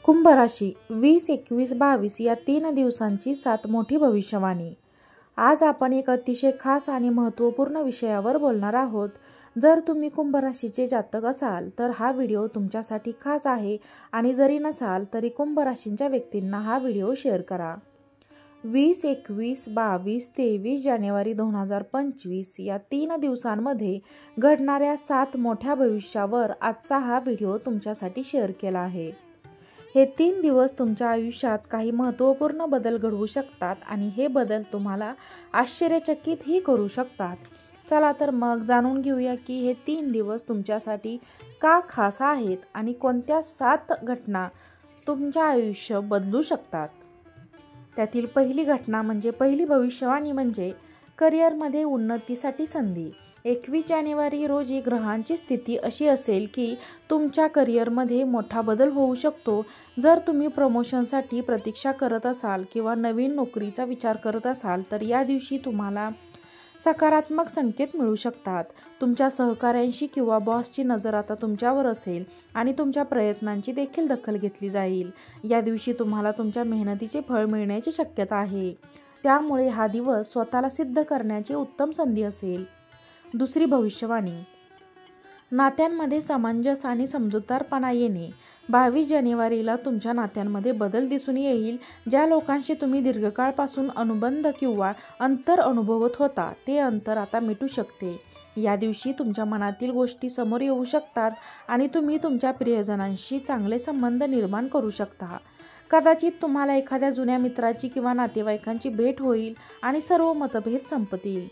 कुंभ राशी 20, 21, 22 या 3 दिवसांची 7 मोठी भविष्यवाणी। आज आपण एक अतिशय खास आणि महत्त्वपूर्ण विषयावर बोलणार आहोत। जर तुम्ही कुंभ राशीचे जातक असाल तर हा व्हिडिओ तुमच्यासाठी खास आहे आणि जरी नसाल तरी कुंभ राशींच्या व्यक्तींना हा व्हिडिओ शेअर करा। 20, 21, 22, 23 जानेवारी 2025 या 3 दिवसांमध्ये घडणाऱ्या 7 मोठ्या भविष्यावर आजचा हा व्हिडिओ तुमच्यासाठी शेअर केला आहे। हे 3 दिवस तुमच्या आयुष्यात काही महत्त्वपूर्ण बदल घडवू शकतात आणि हे बदल तुम्हाला आश्चर्यचकितही करू शकतात। चला तर मग जाणून घेऊया की हे 3 दिवस तुमच्यासाठी का खास आहेत आणि कोणत्या 7 घटना तुमचे आयुष्य बदलू शकतात। त्यातील पहिली घटना म्हणजे पहिली भविष्यवाणी म्हणजे करिअरमध्ये उन्नतीसाठी संधी। 21 जानेवारी रोजी ग्रहांची स्थिती अशी असेल की तुमच्या करिअरमध्ये मोठा बदल होऊ शकतो। जर तुम्ही प्रमोशनसाठी प्रतीक्षा करत असाल किंवा नवीन नोकरीचा विचार करत असाल तर या दिवशी तुम्हाला सकारात्मक संकेत मिळू शकतात। तुमच्या सहकाऱ्यांशी किंवा बॉसची नजर आता तुमच्यावर असेल आणि तुमच्या प्रयत्नांची देखील दखल घेतली जाईल। या दिवशी तुम्हाला तुमच्या मेहनतीचे फळ मिळण्याची शक्यता आहे, त्यामुळे हा दिवस स्वतःला सिद्ध करण्याची उत्तम संधी असेल। दुसरी भविष्यवाणी नात्यांमध्ये समंजस आणि समजूतदारपणा येणे। 22 जानेवारीला तुमच्या नात्यांमध्ये बदल दिसून येईल। ज्या लोकांशी तुम्ही दीर्घकाळपासून अनुबंध किंवा अंतर अनुभवत होता ते अंतर आता मिटू शकते। या दिवशी तुमच्या मनातील गोष्टी समोर येऊ शकतात आणि तुम्ही तुमच्या प्रियजनांशी चांगले संबंध निर्माण करू शकता। कदाचित तुम्हाला एखाद्या जुन्या मित्राची किंवा नातेवाईकांची भेट होईल आणि सर्व मतभेद संपतील।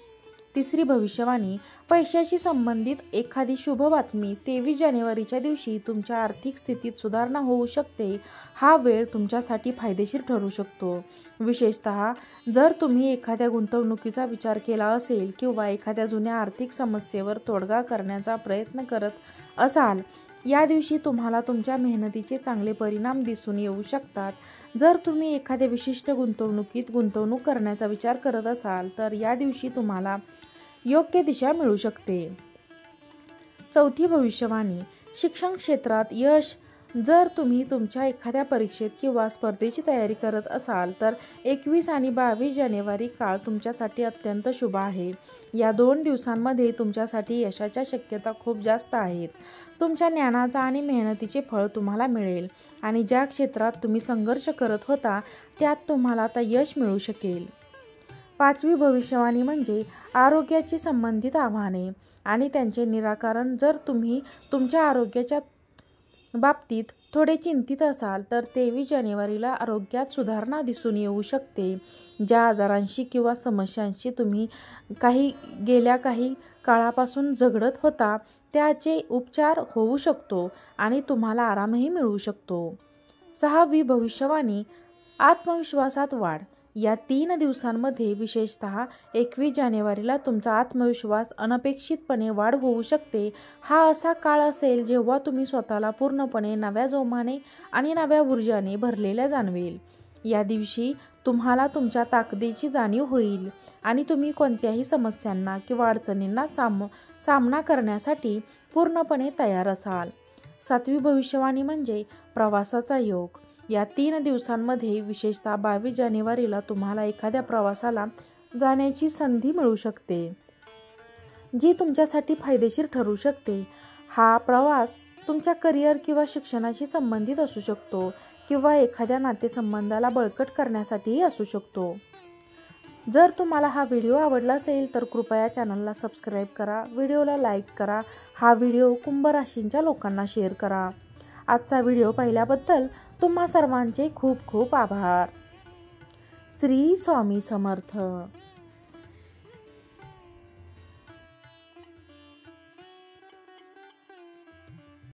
तिसरी भविष्यवाणी पैशाशी संबंधित एखादी शुभ बातमी। 23 जानेवारीच्या दिवशी तुमच्या आर्थिक स्थितीत सुधारणा होऊ शकते। हा वेळ तुमच्यासाठी फायदेशीर ठरू शकतो, विशेषतः जर तुम्ही एखाद्या गुंतवणुकीचा विचार केला असेल किंवा एखाद्या जुन्या आर्थिक समस्येवर तोडगा करण्याचा प्रयत्न करत असाल। या दिवशी तुम्हाला तुमच्या मेहनतीचे चांगले परिणाम दिसून येऊ शकतात। जर तुम्ही एखाद्या विशिष्ट गुंतवणुकीत गुंतवणूक करण्याचा विचार करत असाल तर या दिवशी तुम्हाला योग्य दिशा मिळू शकते। चौथी भविष्यवाणी शिक्षण क्षेत्रात यश। जर तुम्ही तुमच्या एखाद्या परीक्षेत किंवा स्पर्धेची तयारी करत असाल तर 21 आणि 22 जानेवारी काळ तुमच्यासाठी अत्यंत शुभ आहे। या 2 दिवसांमध्ये तुमच्यासाठी यशाच्या शक्यता खूप जास्त आहेत। तुमच्या ज्ञानाचा आणि मेहनतीचे फळ तुम्हाला मिळेल आणि ज्या क्षेत्रात तुम्ही संघर्ष करत होता त्यात तुम्हाला आता यश मिळू शकेल। पाचवी भविष्यवाणी म्हणजे आरोग्याची संबंधित आव्हाने आणि त्यांचे निराकरण। जर तुम्ही तुमच्या आरोग्याच्या बाबतीत थोडे चिंतित असाल तर 23 जानेवारीला आरोग्यात सुधारणा दिसून येऊ शकते। ज्या आजारांशी किंवा समस्यांशी तुम्ही गेल्या काही काळापासून झगडत होता त्याचे उपचार होऊ शकतो आणि तुम्हाला आरामही मिळू शकतो। सहावी भविष्यवाणी आत्मविश्वासात वाढ। या 3 दिवसांमध्ये विशेषतः 21 जानेवारीला तुमचा आत्मविश्वास अनपेक्षितपणे वाढ होऊ शकते। हा असा काळ असेल जेव्हा तुम्ही स्वतःला पूर्णपणे नव्या जोमाने आणि नव्या ऊर्जाने भरलेल्या जाणवेल। या दिवशी तुम्हाला तुमच्या ताकदीची जाणीव होईल आणि तुम्ही कोणत्याही समस्यांना किंवा अडचणींना सामना करण्यासाठी पूर्णपणे तयार असाल। सातवी भविष्यवाणी म्हणजे प्रवासाचा योग। या 3 दिवसांमध्ये विशेषतः 22 जानेवारीला तुम्हाला एखाद्या प्रवासाला जाण्याची संधी मिळू शकते जी तुमच्यासाठी फायदेशीर ठरू शकते। हा प्रवास तुमच्या करिअर किंवा शिक्षणाशी संबंधित असू शकतो किंवा एखाद्या नातेसंबंधाला बळकट करण्यासाठीही असू शकतो। जर तुम्हाला हा व्हिडिओ आवडला असेल तर कृपया चॅनलला सबस्क्राईब करा, व्हिडिओला लाईक करा, हा व्हिडिओ कुंभ राशींच्या लोकांना शेअर करा। आजचा व्हिडिओ पाहिल्याबद्दल तुम्हा सर्वांचे खूप खूप आभार। श्री स्वामी समर्थ।